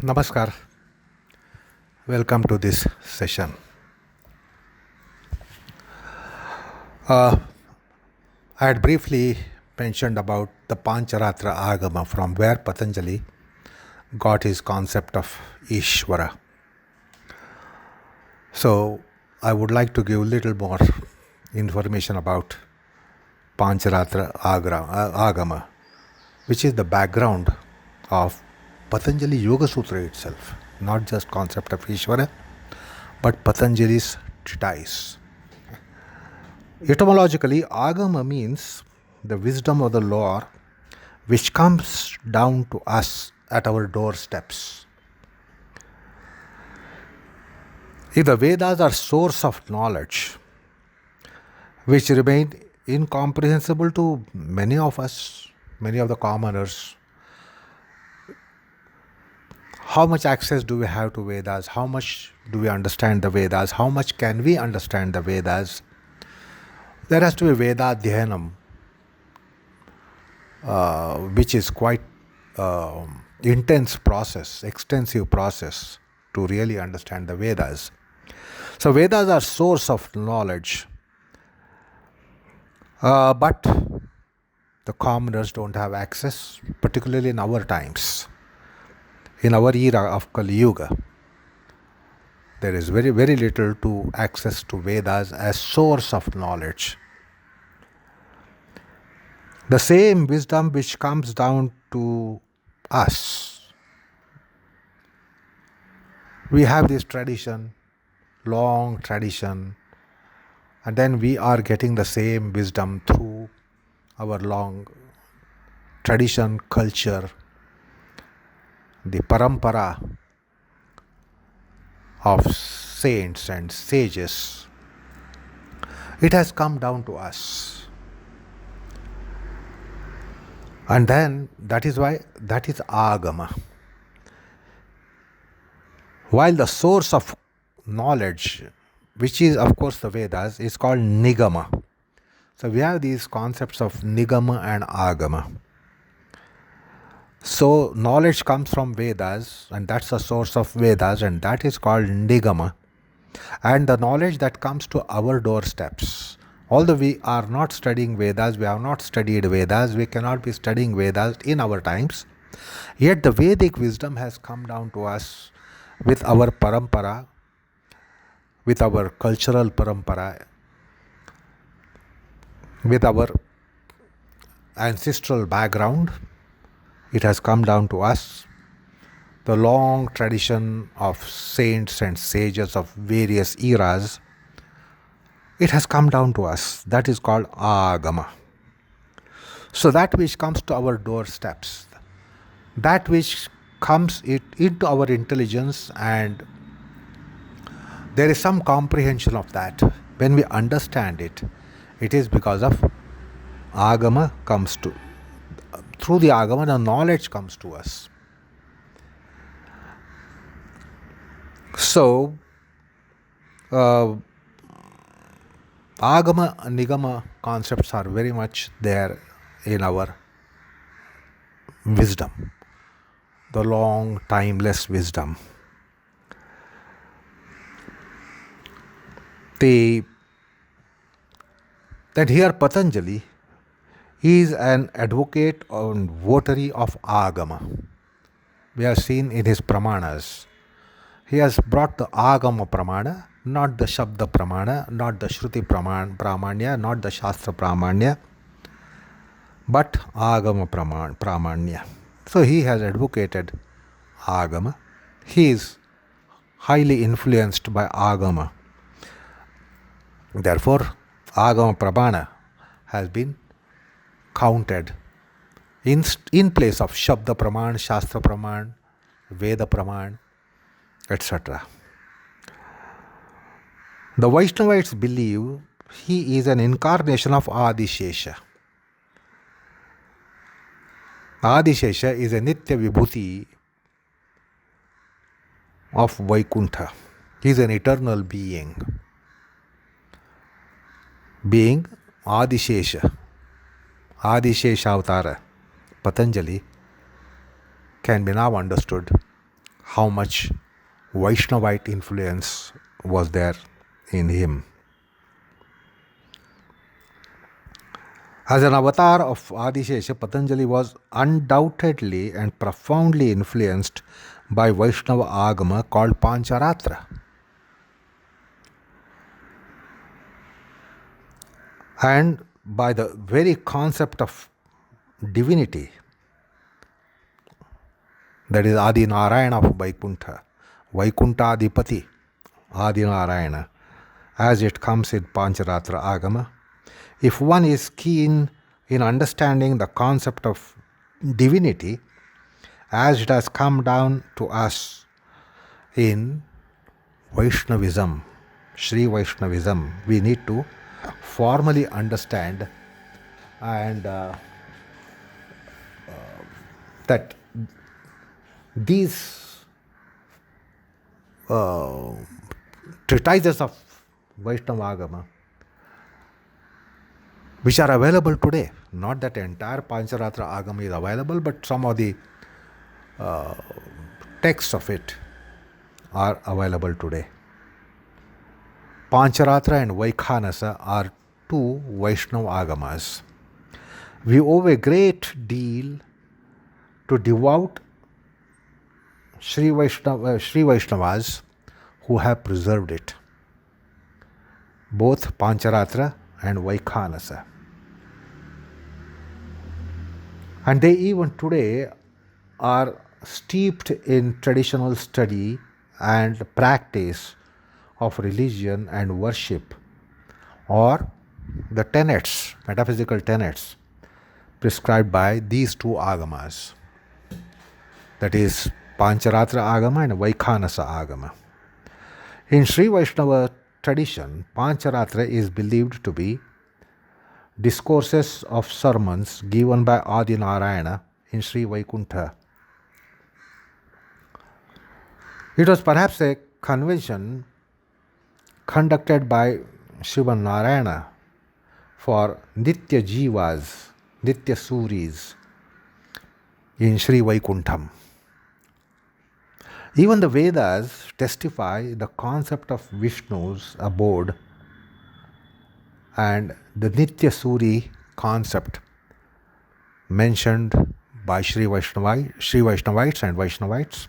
Namaskar. Welcome to this session. Uh, I had briefly mentioned about the Pancharatra Agama, from where Patanjali got his concept of Ishvara. So, I would like to give a little more information about Pancharatra Agama, which is the background of Patanjali Yoga Sutra itself, not just concept of Ishvara, but Patanjali's treatise. Etymologically, Agama means the wisdom of the Lord which comes down to us at our doorsteps. If the Vedas are source of knowledge, which remain incomprehensible to many of us, many of the commoners, how much access do we have to Vedas? How much do we understand the Vedas? How much can we understand the Vedas? There has to be Veda Dhyanam, which is quite intense process, extensive process to really understand the Vedas. So Vedas are source of knowledge, but the commoners don't have access, particularly in our times, in our era of Kali Yuga. There is very, very little to access to Vedas as source of knowledge. The same wisdom which comes down to us. We have this tradition, long tradition, and then we are getting the same wisdom through our long tradition, culture, the parampara of saints and sages. It has come down to us. And then that is Agama. While the source of knowledge, which is of course the Vedas, is called Nigama. So we have these concepts of Nigama and Agama. So knowledge comes from Vedas, and that's the source of Vedas, and that is called Nigama. And the knowledge that comes to our doorsteps. Although we are not studying Vedas, we have not studied Vedas, we cannot be studying Vedas in our times, yet the Vedic wisdom has come down to us with our parampara, with our cultural parampara, with our ancestral background. It has come down to us. The long tradition of saints and sages of various eras, it has come down to us. That is called Agama. So that which comes to our doorsteps, that which comes into our intelligence, and there is some comprehension of that. When we understand it, it is because of Agama comes to. Through the Agama, the knowledge comes to us. So, Agama and Nigama concepts are very much there in our wisdom, the long, timeless wisdom. Then here Patanjali is an advocate and votary of Agama. We have seen in his Pramanas. He has brought the Agama Pramana, not the Shabda Pramana, not the Shruti Pramanya, not the Shastra Pramanya, but Agama Pramanya. So he has advocated Agama. He is highly influenced by Agama. Therefore, Agama Pramana has been counted in place of Shabda Praman, Shastra Praman, Veda Praman, etc. The Vaishnavites believe he is an incarnation of Adishesha. Adishesha is a Nitya Vibhuti of Vaikuntha. He is an eternal being. Being Adishesha. Adishesha Avatara, Patanjali, can be now understood how much Vaishnavite influence was there in him. As an avatar of Adishesha, Patanjali was undoubtedly and profoundly influenced by Vaishnava Agama called Pancharatra. And by the very concept of divinity, that is Adi Narayana of Vaikuntha, Vaikuntadipati, Adi Narayana, as it comes in Pancharatra Agama. If one is keen in understanding the concept of divinity as it has come down to us in Vaishnavism, Sri Vaishnavism, we need to formally understand and that these treatises of Vaishnava Agama, which are available today, not that entire Pancharatra Agama is available, but some of the texts of it are available today. Pancharatra and Vaikhanasa are two Vaishnava Agamas. We owe a great deal to devout Sri Vaishnavas who have preserved it, both Pancharatra and Vaikhanasa. And they even today are steeped in traditional study and practice of religion and worship, or the tenets, metaphysical tenets prescribed by these two agamas, that is Pancharatra Agama and Vaikhanasa Agama. In Sri Vaishnava tradition, Pancharatra is believed to be discourses of sermons given by Adi Narayana in Sri Vaikuntha. It was perhaps a convention conducted by Shiva Narayana for Nitya Jivas, Nitya Suris in Sri Vaikuntham. Even the Vedas testify the concept of Vishnu's abode, and the Nitya Suri concept mentioned by Sri Vaishnavites and Vaishnavites.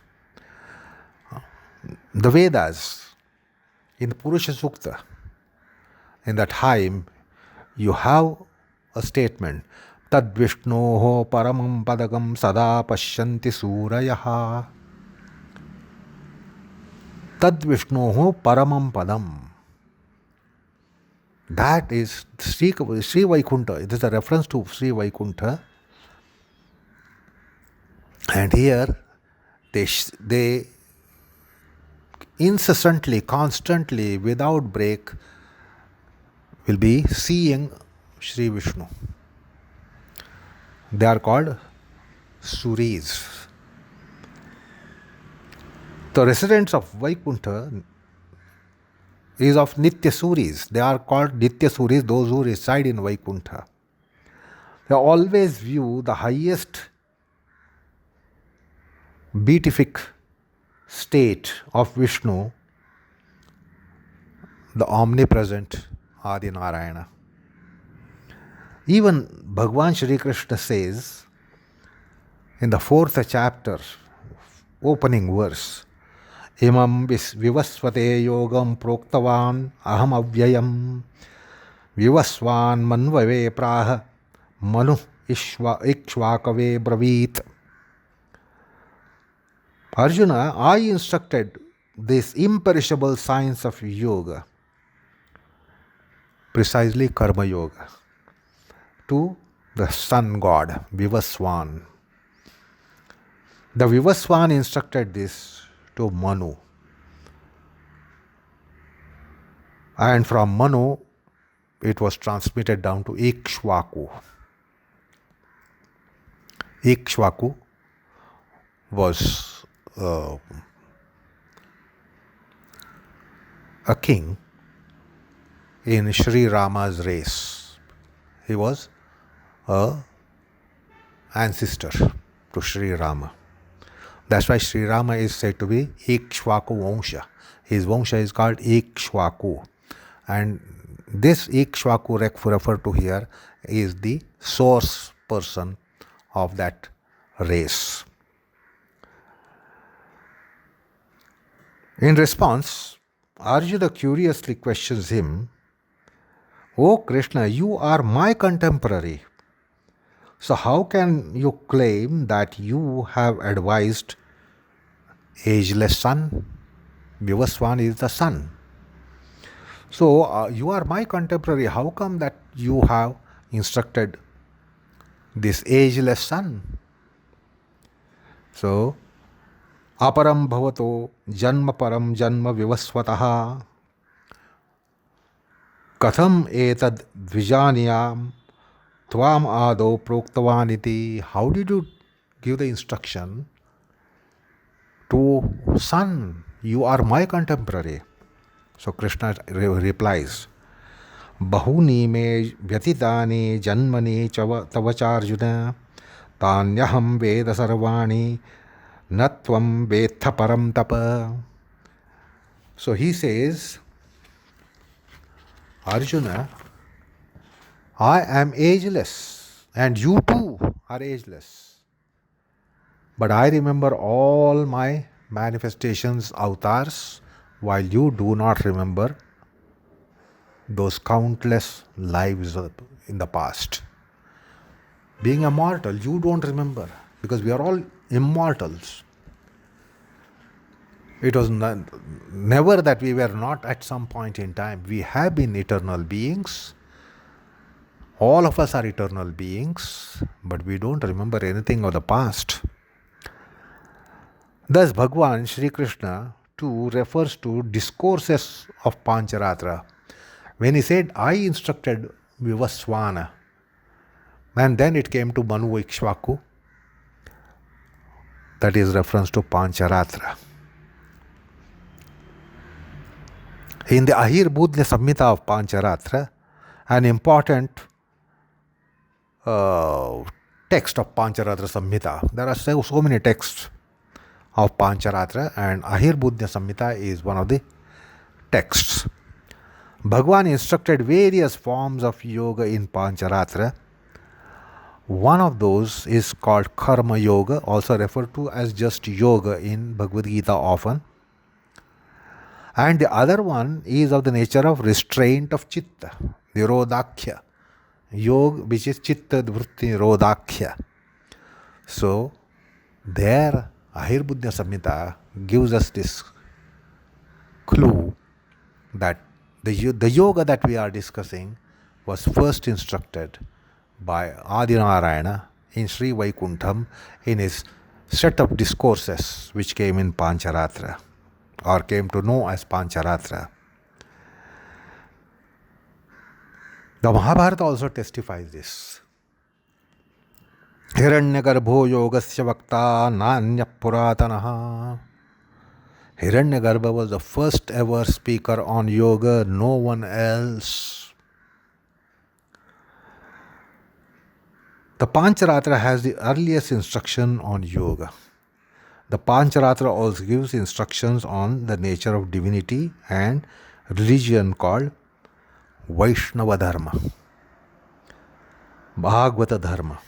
The Vedas, in the Purusha Sukta, in that hymn, you have a statement, Tad Vishnoho Paramam Padagam Sada Pashyanti Surayaha. Tad Vishnoho Paramam Padam. That is Sri Vaikuntha. It is a reference to Sri Vaikuntha. And here they incessantly, constantly, without break, will be seeing Sri Vishnu. They are called Suris. The residents of Vaikuntha is of Nitya Suris. They are called Nitya Suris, those who reside in Vaikuntha. They always view the highest beatific state of Vishnu, the omnipresent Adi Narayana. Even Bhagwan Shri Krishna says in the 4th chapter, opening verse, Imam vivasvate yogam proktavan aham avyayam vivasvan manvave praha manu ikshvakave bravit. Arjuna, I instructed this imperishable science of yoga, precisely karma yoga, to the sun god Vivasvan. The Vivasvan instructed this to Manu, and from Manu it was transmitted down to Ikshvaku. Ikshvaku was a king in Sri Rama's race. He was an ancestor to Sri Rama. That's why Sri Rama is said to be Ikshvaku Vangsha. His Vangsha is called Ikshvaku. And this Ikshvaku referred to here is the source person of that race. In response, Arjuna curiously questions him, "O Krishna, you are my contemporary. So how can you claim that you have advised ageless son? Vivaswan is the son. So you are my contemporary. How come that you have instructed this ageless son?" So, aparam bhavato janma param janma vivasvataha katham etad dvijaniyam tvam ado proktavaniti. How did you give the instruction to son? You are my contemporary. So Krishna replies, Bahuni me vyatitani janmani tavacharjuna tanyaham veda sarvani natvam vetha param tapa. So he says, Arjuna, I am ageless and you too are ageless. But I remember all my manifestations, avatars, while you do not remember those countless lives in the past. Being a mortal, you don't remember because we are all immortals. It was never that we were not at some point in time. We have been eternal beings. All of us are eternal beings, but we don't remember anything of the past. Thus, Bhagwan Sri Krishna too refers to discourses of Pancharatra. When he said, I instructed Vivasvana, and then it came to Manu Ikshvaku, that is reference to Pancharatra. In the Ahirbudnya Samhita of Pancharatra, an important text of Pancharatra Samhita, there are so many texts of Pancharatra, and Ahirbudnya Samhita is one of the texts. Bhagwan instructed various forms of yoga in Pancharatra. One of those is called Karma Yoga, also referred to as just yoga in Bhagavad Gita often. And the other one is of the nature of restraint of chitta, nirodhakhya. Yoga, which is chitta vritti nirodhakhya. So, there Ahirbudnya Samhita gives us this clue that the yoga that we are discussing was first instructed by Adinarayana in Sri Vaikuntham in his set of discourses which came in Pancharatra or came to know as Pancharatra. The Mahabharata also testifies this. Hiranyagarbho yogasya vakta nanya puratanaha. Hiranyagarbha was the first ever speaker on yoga, no one else. The Pancharatra has the earliest instruction on yoga. The Pancharatra also gives instructions on the nature of divinity and religion called Vaishnava Dharma, Bhagavata Dharma.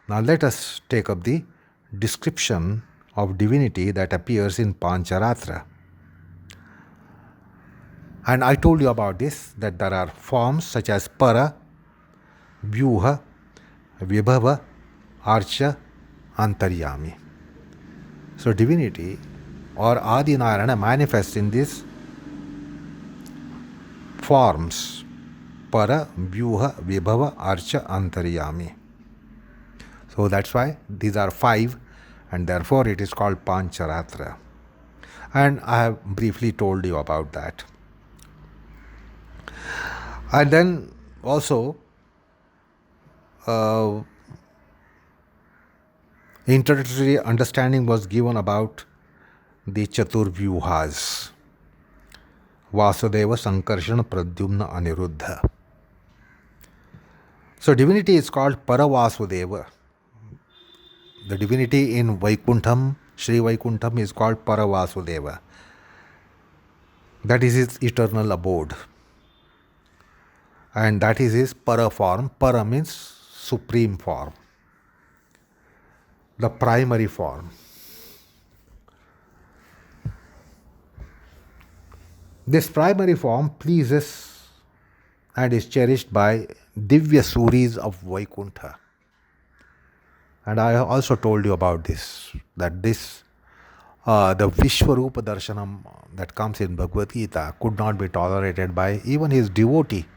Now let us take up the description of divinity that appears in Pancharatra. And I told you about this, that there are forms such as Para, Vyuha, Vibhava, Archa, Antaryami. So divinity or Adinarayana manifests in these forms: Para, Vyuha, Vibhava, Archa, Antaryami. So that's why these are 5, and therefore it is called Pancharatra. And I have briefly told you about that. And then also introductory understanding was given about the Chaturvyuhas: Vasudeva, Sankarshana, Pradyumna, Aniruddha. So divinity is called Paravasudeva. The divinity in Vaikuntham, Sri Vaikuntham is called Paravasudeva. That is his eternal abode. And that is his para form. Para means supreme form, the primary form. This primary form pleases and is cherished by Divya Suris of Vaikuntha. And I also told you about this, that this, the Vishwarupa Darshanam that comes in Bhagavad Gita could not be tolerated by even his devotee.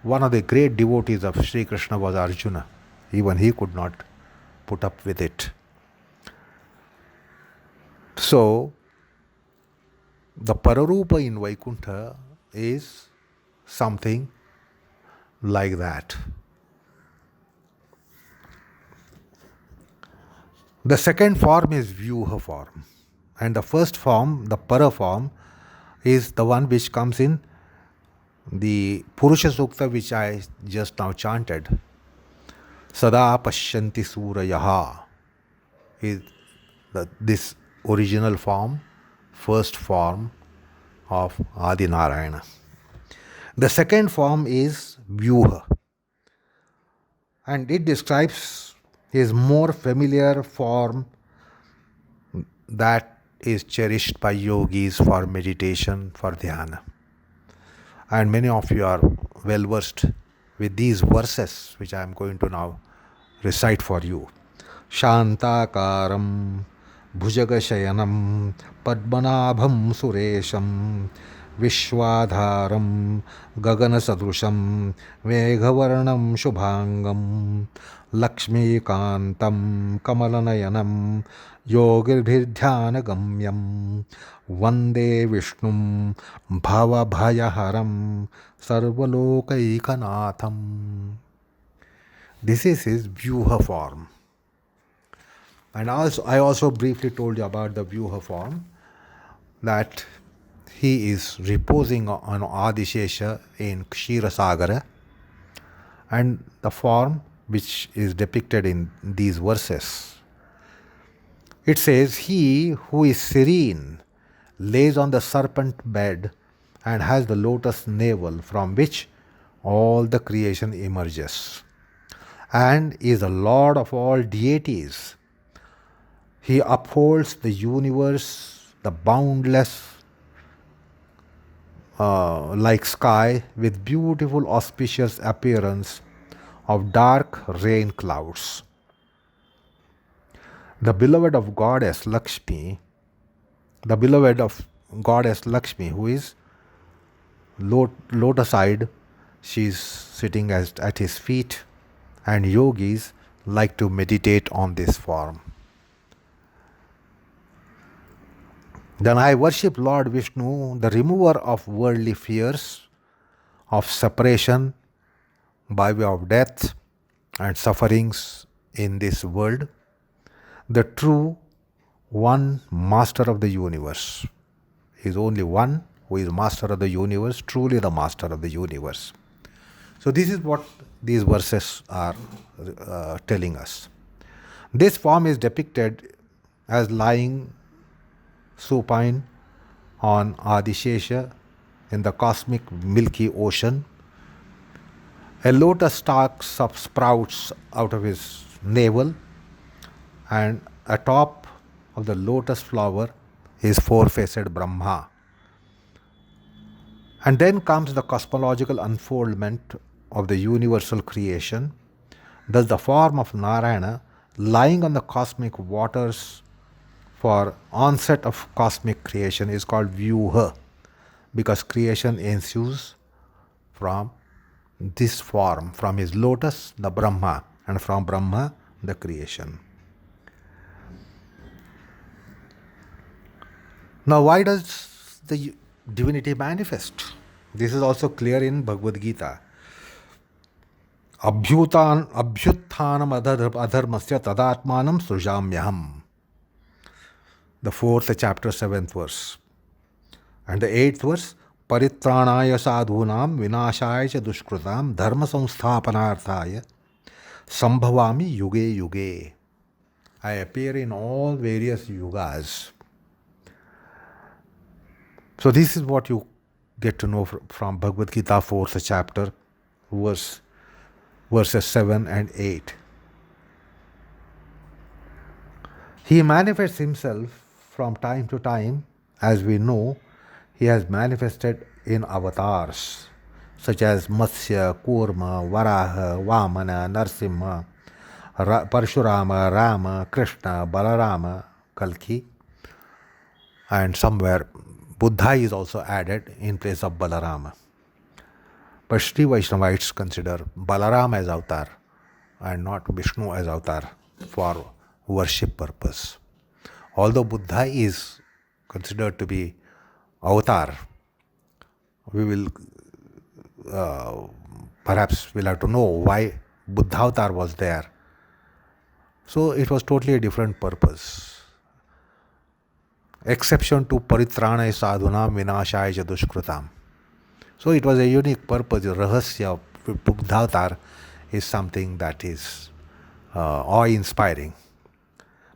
One of the great devotees of Sri Krishna was Arjuna. Even he could not put up with it. So, the Pararupa in Vaikuntha is something like that. The second form is Vyuha form. And the first form, the Para form, is the one which comes in the Purusha Sukta, which I just now chanted. Sada Pashyanti Surayaha is this original form, first form of Adi Narayana. The second form is Vyuha, and it describes his more familiar form that is cherished by yogis for meditation, for dhyana. And many of you are well versed with these verses, which I am going to now recite for you. Shantakaram Bhujagashayanam Padmanabham Suresham Vishwadharam Gaganasadrusham Meghavarnam Shubhangam Lakshmikantam Kamalanayanam Yogirbhirdhyanagamyam Vande Vishnum Bhavabhayaharam Sarvalokaikanatham. This is his Vyuha form. And I also briefly told you about the Vyuha form, that he is reposing on Adishesha in Kshirasagara, and the form which is depicted in these verses. It says, he who is serene lays on the serpent bed and has the lotus navel from which all the creation emerges, and is the Lord of all deities. He upholds the universe, the boundless, like sky, with beautiful auspicious appearance of dark rain clouds. The beloved of Goddess Lakshmi, who is lotus-eyed, she is sitting at his feet, and yogis like to meditate on this form. Then I worship Lord Vishnu, the remover of worldly fears, of separation by way of death and sufferings in this world, the true one master of the universe. He is only one who is master of the universe, truly the master of the universe. So this is what these verses are telling us. This form is depicted as lying supine on Adishesha in the cosmic milky ocean. A lotus stalk sprouts out of his navel, and atop of the lotus flower is four-faced Brahma. And then comes the cosmological unfoldment of the universal creation. Thus the form of Narayana lying on the cosmic waters for onset of cosmic creation is called Vyuha, because creation ensues from this form, from his lotus, the Brahma, and from Brahma, the creation. Now, why does the divinity manifest? This is also clear in Bhagavad Gita. Abhyuthanam adharmasya tadatmanam sujamyaham. The 4th chapter, 7th verse. And the 8th verse, Paritranaya sadhunam vinashaya cha dushkrutam dharma samsthapanarthaya sambhavami yuge yuge. I appear in all various yugas. So this is what you get to know from Bhagavad Gita 4th chapter, verses 7 and 8. He manifests himself from time to time. As we know, he has manifested in avatars such as Matsya, Kurma, Varaha, Vamana, Narsimha, Parshurama, Rama, Krishna, Balarama, Kalki, and somewhere Buddha is also added in place of Balarama. But Sri Vaishnavites consider Balaram as avatar and not Vishnu as avatar for worship purpose. Although Buddha is considered to be avatar, we will perhaps we'll have to know why Buddha avatar was there. So it was totally a different purpose. Exception to Paritrana Sadhunam Vinashaya Dushkrutam. So it was a unique purpose. The Rahasya of Buddha avatar is something that is awe-inspiring.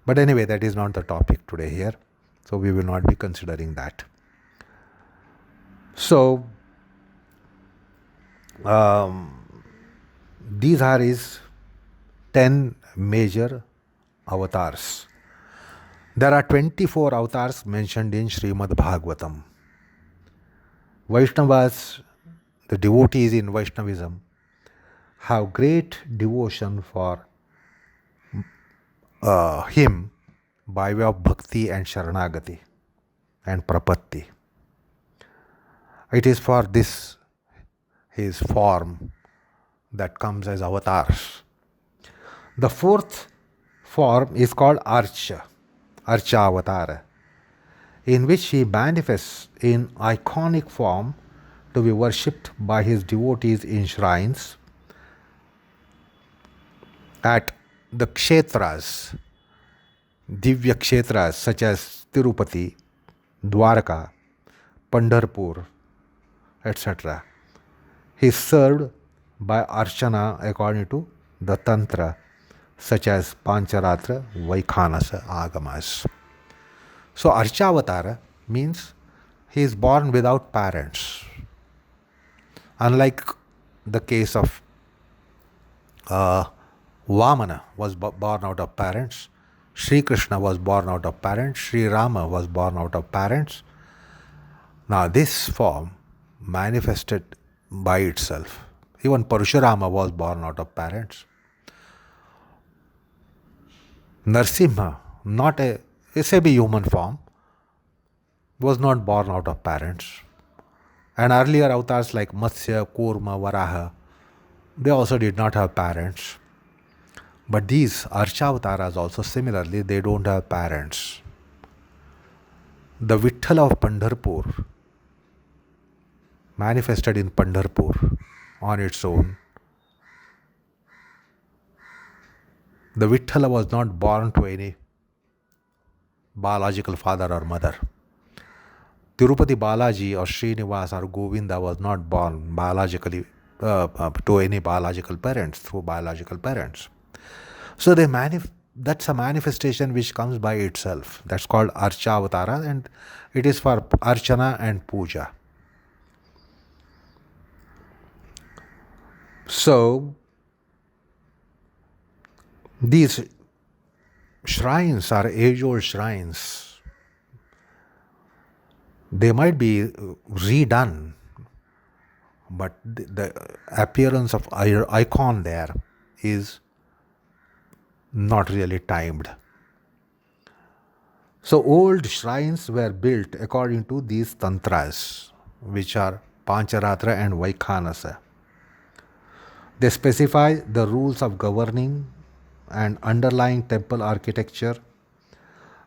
But anyway, that is not the topic today here. So we will not be considering that. So these are his 10 major avatars. There are 24 avatars mentioned in Srimad Bhagavatam. Vaishnavas, the devotees in Vaishnavism, have great devotion for him by way of bhakti and sharanagati and prapatti. It is for this, his form, that comes as avatars. The fourth form is called Archa Avatara, in which he manifests in iconic form to be worshipped by his devotees in shrines, at the kshetras, divya kshetras such as Tirupati, Dwarka, Pandharpur, etc. He is served by Archana according to the Tantra, such as Pancharatra, Vaikhanasa, Agamas. So Archavatara means he is born without parents. Unlike the case of Vamana was born out of parents, Sri Krishna was born out of parents, Sri Rama was born out of parents. Now this form manifested by itself. Even Parshurama was born out of parents. Narsimha, not a semi-human form, was not born out of parents. And earlier avatars like Matsya, Kurma, Varaha, they also did not have parents. But these Archavataras also similarly, they don't have parents. The Vithala of Pandharpur manifested in Pandharpur on its own. The Vithala was not born to any biological father or mother. Tirupati Balaji or Srinivas or Govinda was not born biologically to any biological parents, through biological parents. So that's a manifestation which comes by itself. That's called Archavatara, and it is for Archana and Puja. So these shrines are age-old shrines. They might be redone, but the appearance of icon there is not really timed. So old shrines were built according to these tantras, which are Pancharatra and Vaikhanasa. They specify the rules of governing and underlying temple architecture.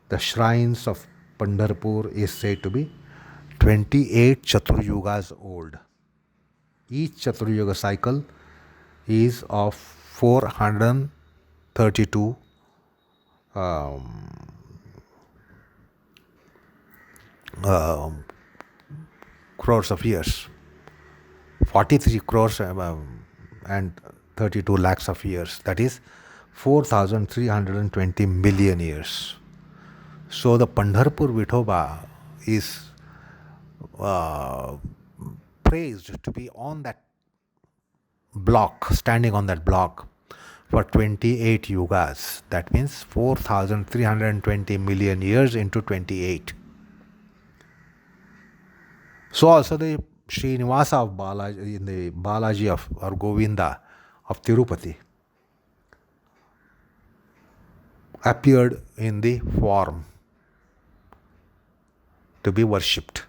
The shrines of Pandharpur is said to be 28 Chaturyugas old. Each Chaturyuga cycle is of 432 crores of years. 43 crores and 32 lakhs of years. That is 4,320 million years. So the Pandharpur Vithoba is uh, praised to be on that block, standing on that block for 28 yugas. That means 4,320 million years into 28. So also the Srinivasa of Balaji, in the Balaji of or Govinda of Tirupati, appeared in the form to be worshipped.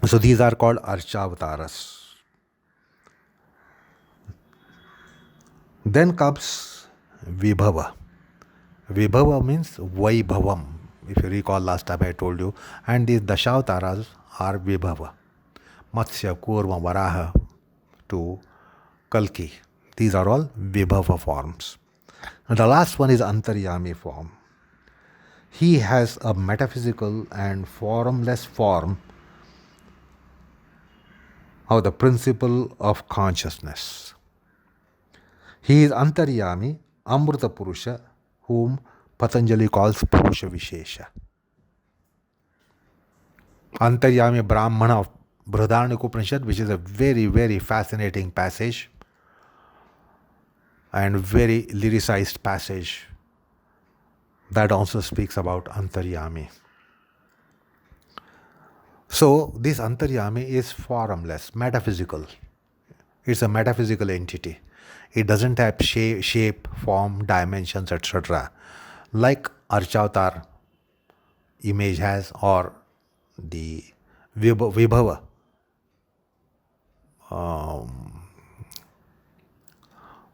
So these are called Archavataras. Then comes Vibhava. Vibhava means Vaibhavam. If you recall last time I told you. And these Dashavataras are Vibhava. Matsya, Kurma, Varaha to Kalki. These are all Vibhava forms. And the last one is Antaryami form. He has a metaphysical and formless form of the principle of consciousness. He is Antaryami, Amrita Purusha, whom Patanjali calls Purusha Vishesha. Antaryami Brahmana of Brihadaranyaka Upanishad, which is a very, very fascinating passage and very lyricized passage, that also speaks about Antaryami. So this Antaryami is formless, metaphysical. It's a metaphysical entity. It doesn't have shape, form, dimensions, etc. like Archavatar image has, or the Vibhava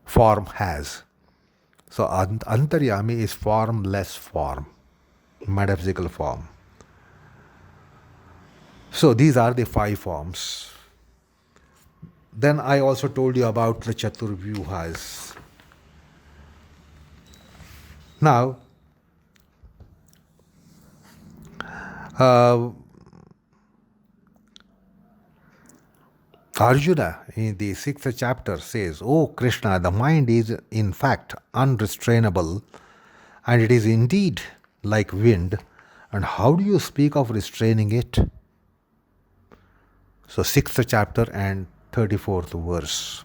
form has. So Antaryami is formless form, metaphysical form. So these are the 5 forms. Then I also told you about the Chaturvyuhas. Now, Arjuna in the 6th chapter says, "O Krishna, the mind is in fact unrestrainable, and it is indeed like wind, and how do you speak of restraining it?" So 6th chapter and 34th verse.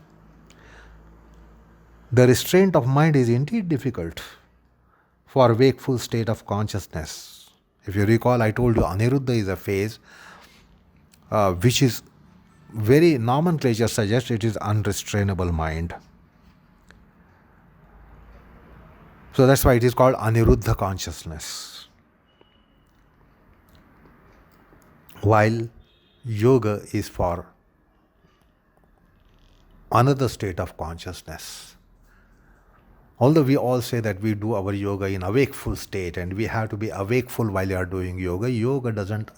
The restraint of mind is indeed difficult for wakeful state of consciousness. If you recall, I told you Aniruddha is a phase which is very nomenclature suggests it is unrestrainable mind. So that's why it is called Aniruddha consciousness. While yoga is for another state of consciousness. Although we all say that we do our yoga in a wakeful state and we have to be awakeful while you are doing yoga, yoga doesn't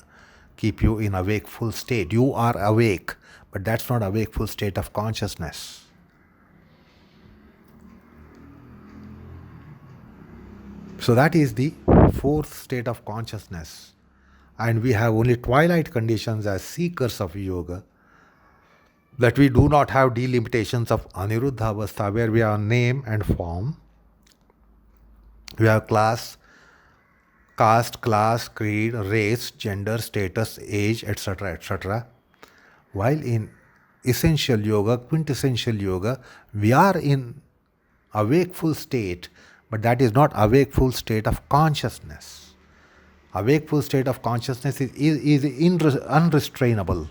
keep you in a wakeful state. You are awake, but that's not a wakeful state of consciousness. So that is the 4th state of consciousness. And we have only twilight conditions as seekers of yoga, that we do not have delimitations of Aniruddha Avastha, where we have name and form. We have class, caste, class, creed, race, gender, status, age, etc., etc. While in essential yoga, quintessential yoga, we are in a wakeful state, but that is not a wakeful state of consciousness. A wakeful state of consciousness is unrestrainable.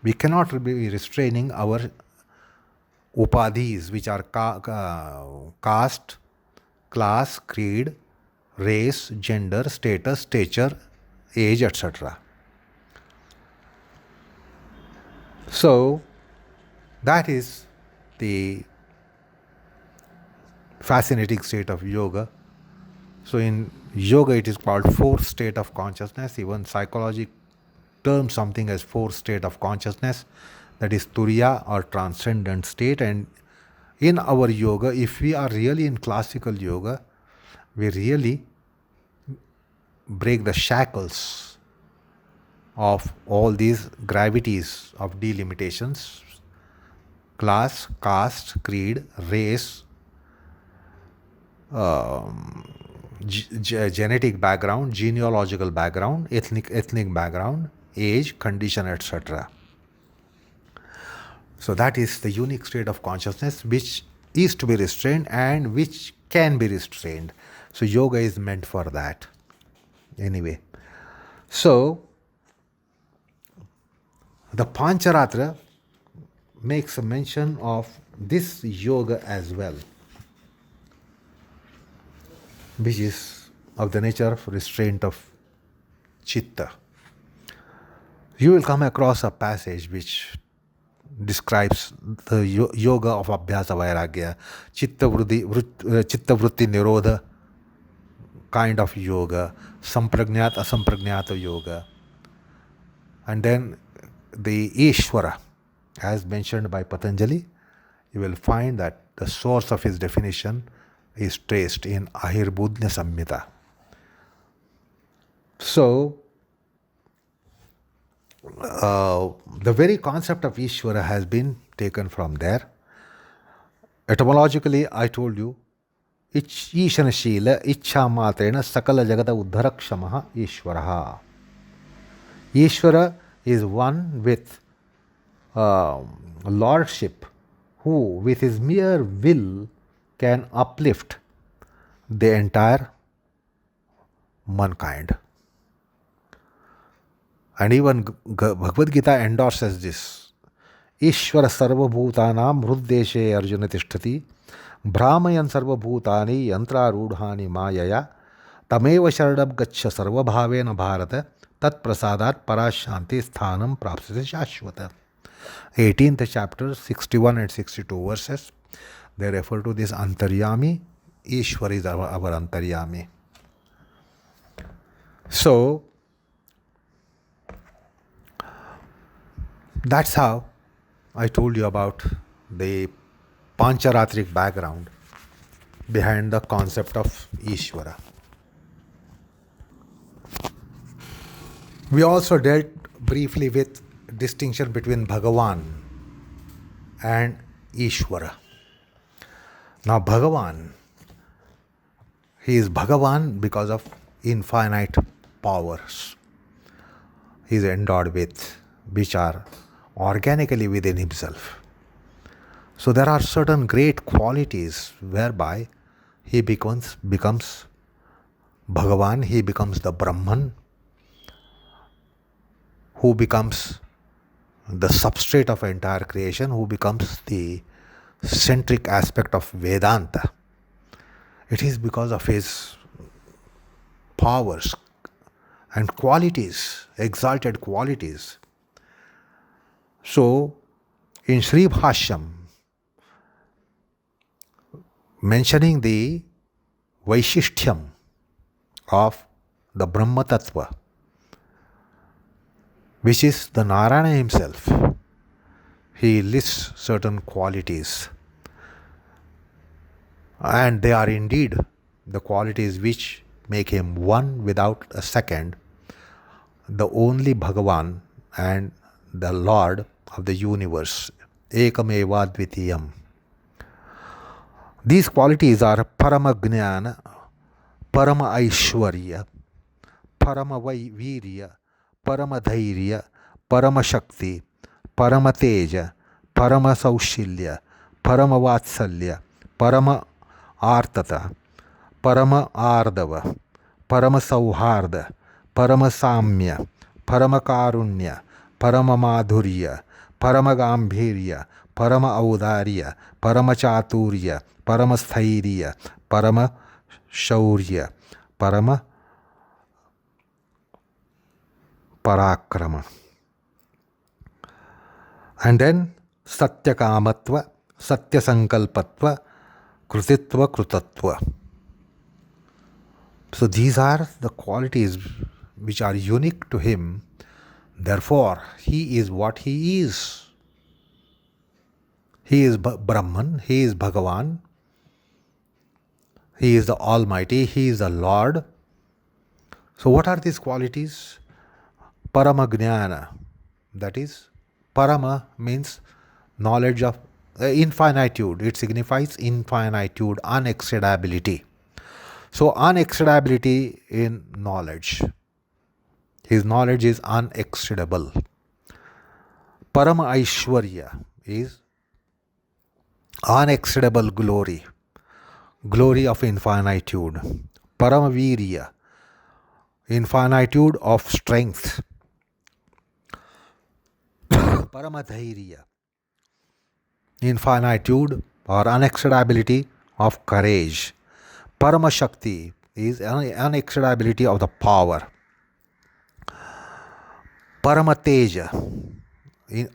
We cannot be restraining our upadhis, which are caste, class, creed, race, gender, status, stature, age, etc. So that is the fascinating state of yoga. So in yoga it is called 4th state of consciousness. Even psychology terms something as 4th state of consciousness, that is Turiya or transcendent state. And in our yoga, if we are really in classical yoga, we really break the shackles of all these gravities of delimitations, class, caste, creed, race, genetic background, genealogical background, ethnic background, age, condition, etc. So that is the unique state of consciousness which is to be restrained and which can be restrained. So yoga is meant for that. Anyway, so the Pancharatra makes a mention of this yoga as well, which is of the nature of restraint of chitta. You will come across a passage which describes the yoga of Abhyasa Vairagya, Chitta Vritti Nirodha kind of yoga, Sampragnat Asampragnata yoga. And then the Ishvara, as mentioned by Patanjali, you will find that the source of his definition is traced in Ahirbudnya Samhita. So, the very concept of Ishvara has been taken from there. Etymologically, I told you, Ishanashila, Ichha Matrena, Sakala Jagata Uddharakshamaha Ishvaraha. Ishvara is one with lordship, who with his mere will can uplift the entire mankind. And even Bhagavad Gita endorses this. Ishvara sarvabhutanam hruddeshe arjuna tishtati brahmayan sarvabhutani yantrarudhani mayaya tameva sharadam gaccha sarvabhavena bharata tat prasadat parashanti sthanam prapsate shashvata. 18th chapter, 61 and 62 verses. They refer to this Antaryami. Ishwar is our Antaryami. So, that's how I told you about the Pancharatric background behind the concept of Ishvara. We also dealt briefly with distinction between Bhagavan and Ishvara. Now Bhagavan, he is Bhagavan because of infinite powers he is endowed with, which are organically within himself. So there are certain great qualities whereby he becomes Bhagavan, he becomes the Brahman, who becomes the substrate of entire creation, who becomes the centric aspect of Vedanta. It is because of his powers and qualities, exalted qualities. So, in Sri Bhashyam, mentioning the Vaishishtyam of the Brahma Tattva, which is the Narayana himself, he lists certain qualities. And they are indeed the qualities which make him one without a second, the only Bhagavan and the Lord of the universe, Ekameva Dvitiyam. These qualities are Parama Gnana, Parama Aishwarya, Parama Virya, Parama Dhairya, Parama Shakti, Parama Teja, Parama Saushilya, Parama Vatsalya, Parama Artata, Parama Ardava, Parama Sauharda, Parama Samya, Parama Karunya, Parama Madhurya, Parama Gambhirya, Parama Audarya, Parama Chaturya, Parama Sthairya, Parama Shaurya, Parama Parakrama. And then Satya Kamatva, Satya Sankalpatva, Krutitva Krutatva. So these are the qualities which are unique to him. Therefore, he is what he is. He is Brahman, he is Bhagavan, he is the Almighty, he is the Lord. So what are these qualities? Parama Gnana, that is, Parama means knowledge of infinitude. It signifies infinitude, unexceedability. So, unexceedability in knowledge. His knowledge is unexceedable. Parama Aishwarya is unexceedable glory, glory of infinitude. Paramavirya, infinitude of strength. Paramadhairya, infinitude or unexceedability of courage. Paramashakti is unexceedability of the power. Paramateja,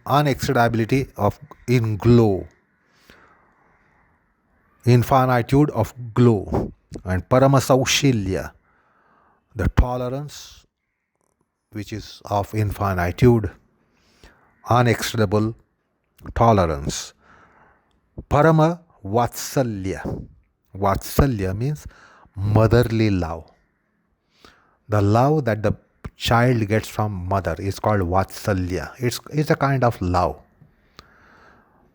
unexceedability of in glow, infinitude of glow. And Paramasaushalya, the tolerance which is of infinitude, unexceedable tolerance. Parama Vatsalya. Vatsalya means motherly love. The love that the child gets from mother is called Vatsalya. It's a kind of love.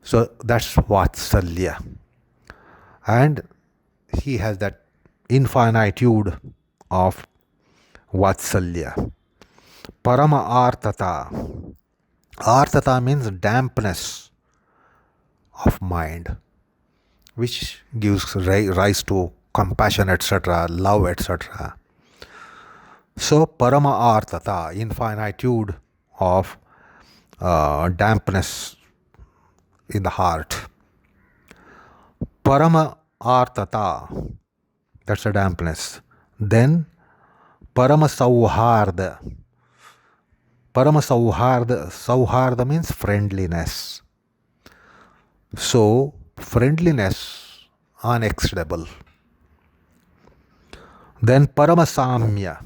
So that's Vatsalya. And he has that infinitude of Vatsalya. Parama Artata. Artata means dampness of mind, which gives rise to compassion, etc., love, etc. So, Parama Artata, infinitude of dampness in the heart. Parama Artata, that's a dampness. Then, Parama Sauharda. Parama Sauharda, Sauharda means friendliness. So, friendliness, unexceedable. Then Paramasamya,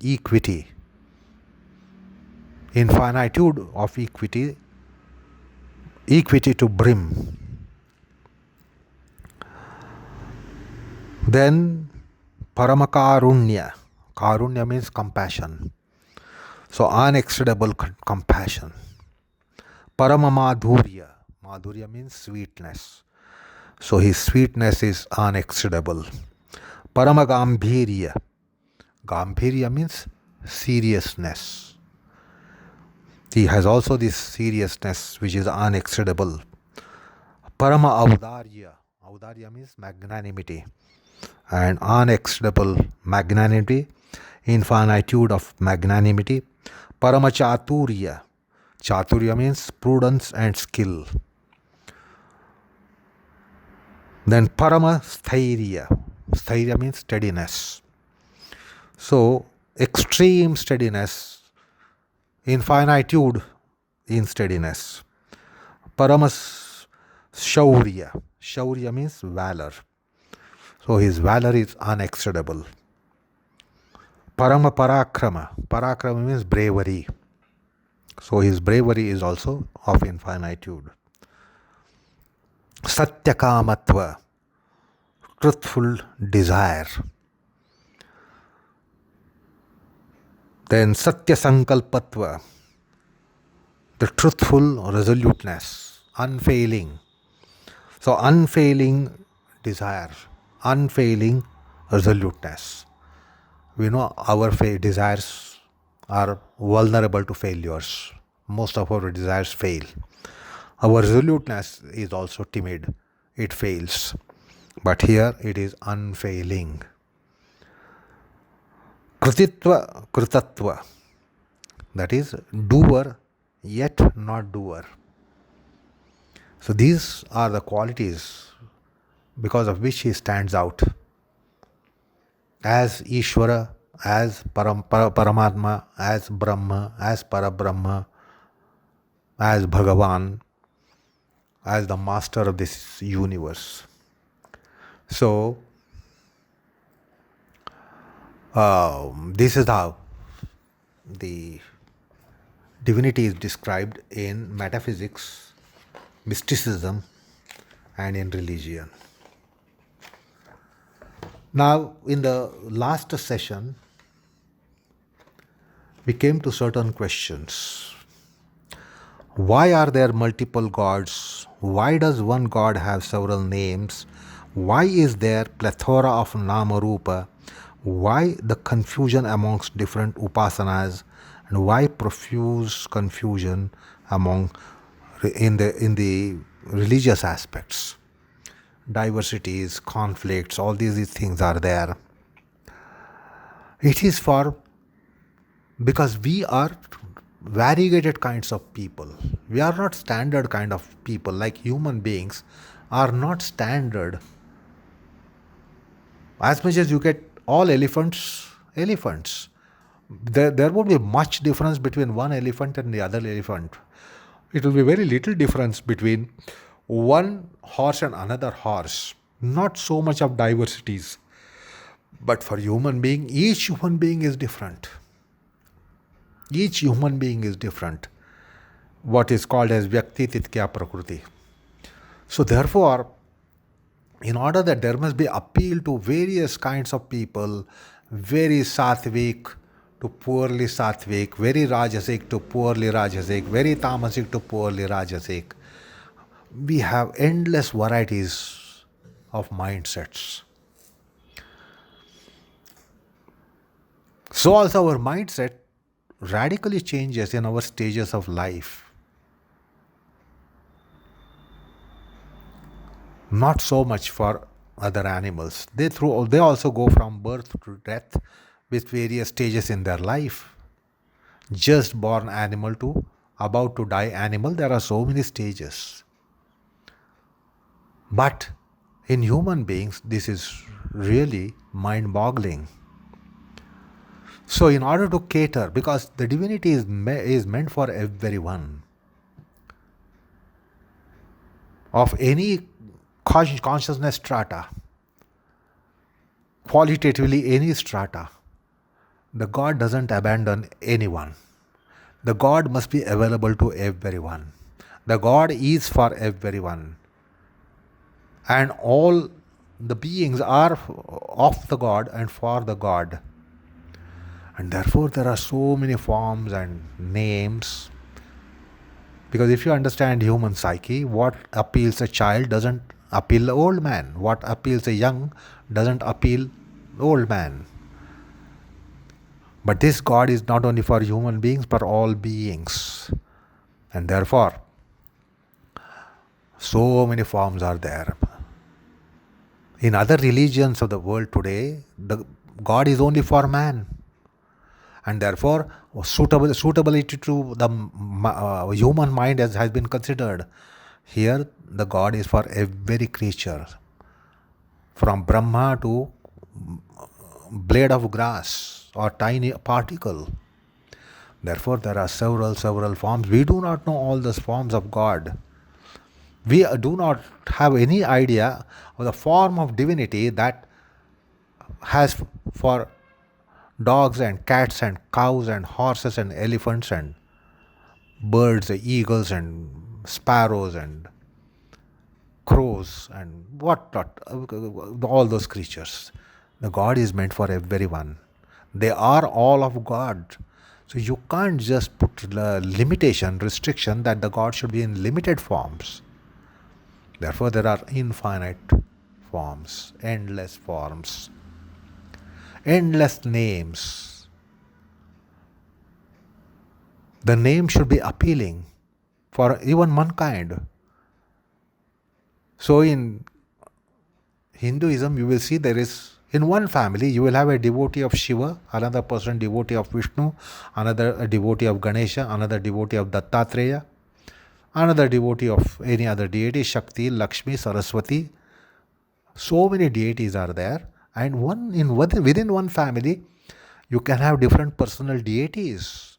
equity, infinitude of equity, equity to brim. Then Paramakarunya, Karunya means compassion. So unexceedable compassion. Paramamadhurya, Madhurya means sweetness. So his sweetness is unexceedable. Paramagambhirya, Gambhirya means seriousness. He has also this seriousness which is unexceedable. Parama Audarya, Audarya means magnanimity. And unexceedable magnanimity, infinitude of magnanimity. Paramachaturya, Chaturya means prudence and skill. Then Paramasthairya, Sthairya means steadiness. So, extreme steadiness, infinitude in steadiness. Paramas Shaurya, Shaurya means valor. So, his valor is unexceedable. Parama Parakrama, Parakrama means bravery. So, his bravery is also of infinitude. Satyakamatva, truthful desire. Then Satya Sankalpatva, the truthful resoluteness, unfailing. So unfailing desire, unfailing resoluteness. We know our desires are vulnerable to failures. Most of our desires fail. Our resoluteness is also timid. It fails. But here it is unfailing. Krititva, kritatva, that is doer yet not doer. So these are the qualities because of which he stands out as Ishvara, as Paramatma, as Brahma, as Parabrahma, as Bhagavan, as the master of this universe. So this is how the divinity is described in metaphysics, mysticism, and in religion. Now, in the last session, we came to certain questions. Why are there multiple gods? Why does one God have several names? Why is there plethora of Namarupa? Why the confusion amongst different upasanas? And why profuse confusion among in the religious aspects? Diversities, conflicts, all these things are there. It is for because we are variegated kinds of people. We are not standard kind of people. Like human beings are not standard. As much as you get all elephants, there won't be much difference between one elephant and the other elephant. It will be very little difference between one horse and another horse. Not so much of diversities. But for human being, each human being is different. Each human being is different. What is called as Vyakti Titkya Prakriti. So therefore, in order that there must be appeal to various kinds of people, very sattvic to poorly sattvic, very rajasic to poorly rajasic, very tamasic to poorly rajasic. We have endless varieties of mindsets. So also our mindset radically changes in our stages of life. Not so much for other animals. They also go from birth to death with various stages in their life. Just born animal to about to die animal, there are so many stages. But in human beings, this is really mind-boggling. So in order to cater, because the divinity is meant for everyone, of any consciousness strata, qualitatively any strata, the God doesn't abandon anyone. The God must be available to everyone. The God is for everyone. And all the beings are of the God and for the God. And therefore there are so many forms and names. Because if you understand human psyche, what appeals a child doesn't appeal the old man. What appeals a young doesn't appeal the old man. But this God is not only for human beings, but all beings. And therefore, so many forms are there. In other religions of the world today, the God is only for man. And therefore, suitability to the human mind has been considered. Here, the God is for every creature, from Brahma to blade of grass or tiny particle. Therefore, there are several forms. We do not know all those forms of God. We do not have any idea of the form of divinity that has for dogs and cats and cows and horses and elephants and birds, eagles and sparrows and crows and what not, all those creatures. The God is meant for everyone. They are all of God. So you can't just put limitation, restriction that the God should be in limited forms. Therefore, there are infinite forms, endless forms, endless names. The name should be appealing for even mankind. So in Hinduism, you will see there is, in one family, you will have a devotee of Shiva, another person devotee of Vishnu, another a devotee of Ganesha, another devotee of Dattatreya, another devotee of any other deity, Shakti, Lakshmi, Saraswati. So many deities are there. And within one family, you can have different personal deities.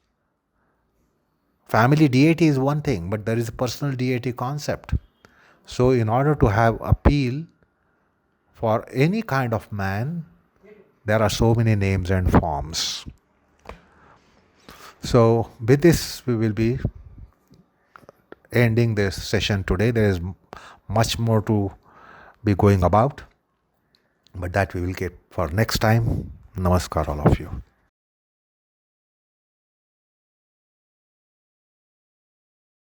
Family deity is one thing, but there is a personal deity concept. So in order to have appeal for any kind of man, there are so many names and forms. So with this, we will be ending this session today. There is much more to be going about, but that we will get for next time. Namaskar all of you.